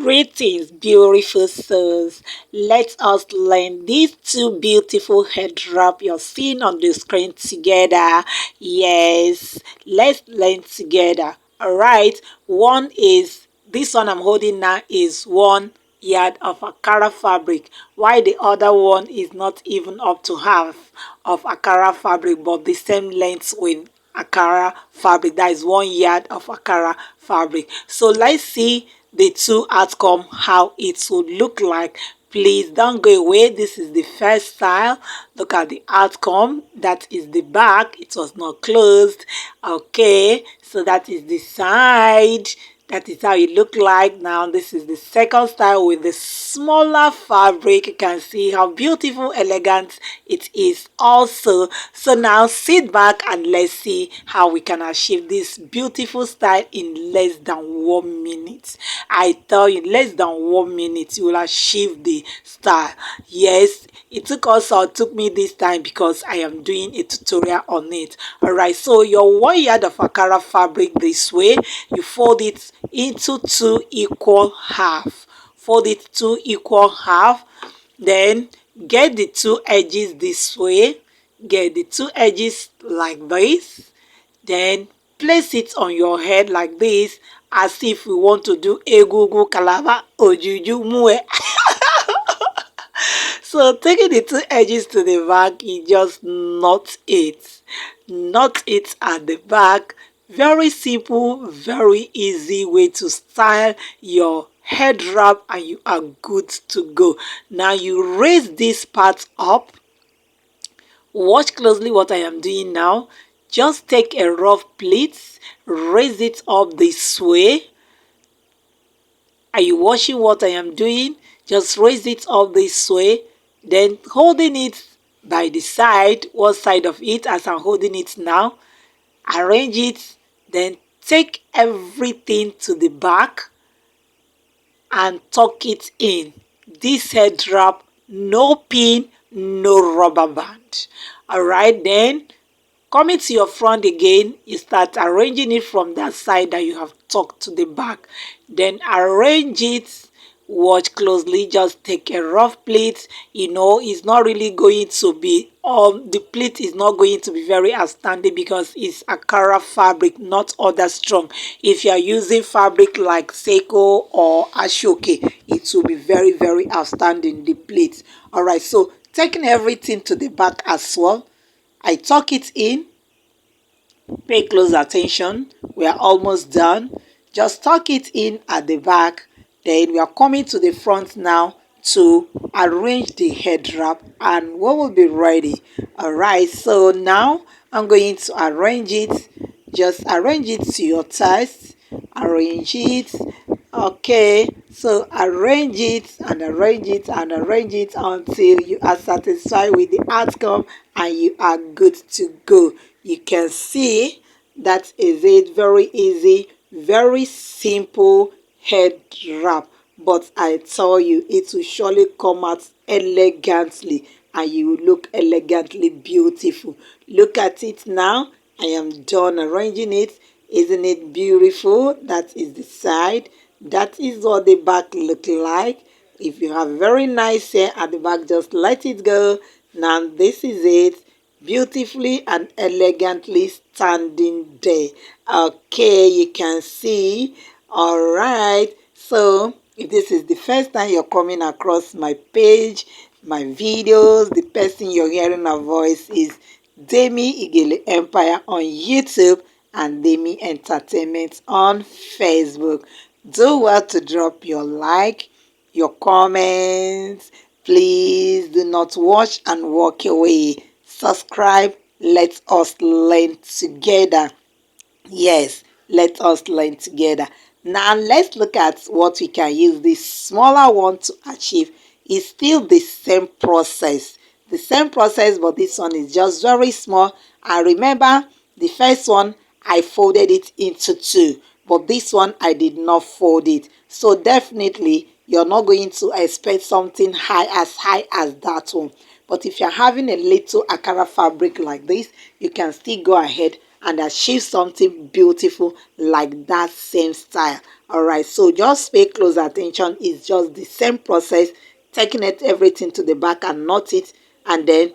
Greetings, beautiful souls. Let us learn these two beautiful head wrap you're seeing on the screen together. Yes, let's learn together. All right, one is this one I'm holding now is 1 yard of Akara fabric, while the other one is not even up to half of Akara fabric, but the same length with Akara fabric. That is 1 yard of Akara fabric. So let's see the two outcome, how it would look like. Please don't go away. This is the first style. Look at the outcome. That is the back. It was not closed. Okay, so that is the side. That is how it look like. Now this is the second style with the smaller fabric. You can see how beautiful, elegant it is also. So now sit back and let's see how we can achieve this beautiful style in less than 1 minute. I tell you, less than 1 minute you will achieve the style. Yes, it took me this time because I am doing a tutorial on it. All right, so your 1 yard of Akara fabric this way, you fold it into 2 equal half. Fold it 2 equal half, then get the 2 edges this way. Get the 2 edges like this, then place it on your head like this, as if we want to do egungun calabar ojuju mue. So taking the 2 edges to the back, you just knot it at the back. Very simple, very easy way to style your head wrap, and you are good to go. Now you raise this part up. Watch closely what I am doing now. Just take a rough pleat, raise it up this way. Are you watching what I am doing? Just raise it up this way, then holding it by the side, one side of it as I'm holding it now. Arrange it, then take everything to the back and tuck it in. This head wrap, no pin, no rubber band. All right, then coming to your front again, you start arranging it from that side that you have tucked to the back. Then arrange it. Watch closely. Just take a rough pleat. It's not really going to be the pleat is not going to be very outstanding because it's Akara fabric, not other strong. If you are using fabric like Seiko or Ashoke, it will be very, very outstanding, the pleat. All right, so taking everything to the back as well, I tuck it in. Pay close attention. We are almost done. Just tuck it in at the back. Then we are coming to the front now to arrange the head wrap, and we will be ready. All right, so now I'm going to arrange it. Just arrange it to your taste. Arrange it. Okay, so arrange it and arrange it and arrange it until you are satisfied with the outcome and you are good to go. You can see that is it. Very easy, very simple head wrap, but I tell you, it will surely come out elegantly and you will look elegantly beautiful. Look at it now. I am done arranging it. Isn't it beautiful? That is the side. That is what the back look like. If you have very nice hair at the back, just let it go. Now this is it, beautifully and elegantly standing there. Okay, you can see. All right, so if this is the first time you're coming across my page, my videos, the person you're hearing her voice is Demi Igele Empire on YouTube and Demi Entertainment on Facebook. Do well to drop your like, your comments. Please do not watch and walk away. Subscribe. Let us learn together. Yes, let us learn together. Now let's look at what we can use this smaller one to achieve. It's still the same process. The same process, but this one is just very small. And remember, the first one, I folded it into two. But this one, I did not fold it. So definitely, you're not going to expect something high as that one. But if you're having a little Akara fabric like this, you can still go ahead and achieve something beautiful like that same style. All right, so just pay close attention. It's just the same process, taking it everything to the back and knot it, and then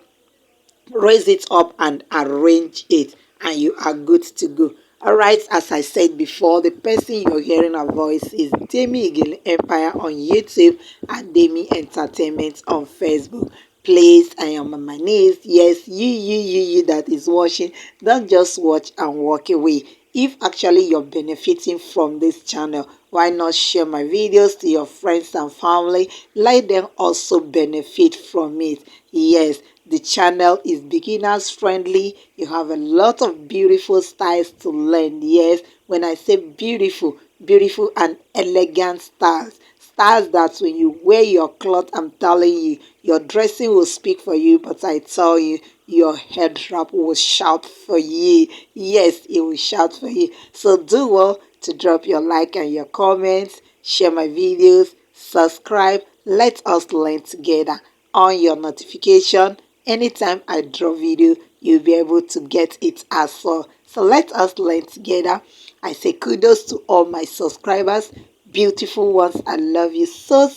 raise it up and arrange it, and you are good to go. All right, as I said before, the person you're hearing her voice is Demi Igile Empire on YouTube and Demi Entertainment on Facebook. Please, I am on my knees. Yes, you that is watching, don't just watch and walk away. If actually you're benefiting from this channel, why not share my videos to your friends and family? Let them also benefit from it. Yes, the channel is beginners friendly. You have a lot of beautiful styles to learn. Yes, when I say beautiful, beautiful and elegant styles. Styles that when you wear your cloth, I'm telling you, your dressing will speak for you, but I tell you, your head wrap will shout for you. Yes, it will shout for you. So do well to drop your like and your comments, share my videos, subscribe. Let us learn together. On your notification, anytime I drop video, you'll be able to get it as well. So let us learn together. I say kudos to all my subscribers, beautiful ones. I love you so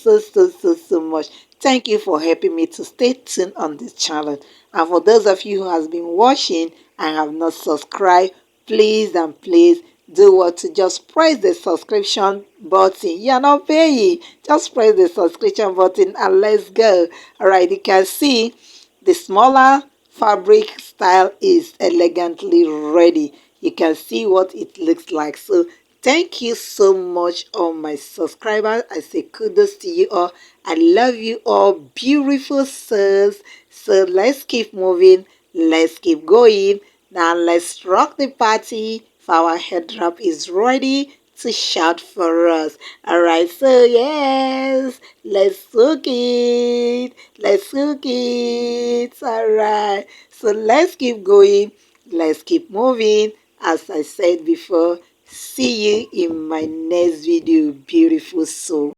much. Thank you for helping me to stay tuned on this channel. And for those of you who has been watching and have not subscribed, please and please do what to just press the subscription button. You're not paying, just press the subscription button and let's go. All right, you can see the smaller fabric style is elegantly ready. You can see what it looks like. So thank you so much, all my subscribers. I say kudos to you all. I love you all, beautiful souls. So let's keep moving. Let's keep going. Now let's rock the party. For our head wrap is ready to shout for us. All right, so yes, let's cook it. Let's cook it. All right, so let's keep going. Let's keep moving. As I said before, see you in my next video, beautiful soul.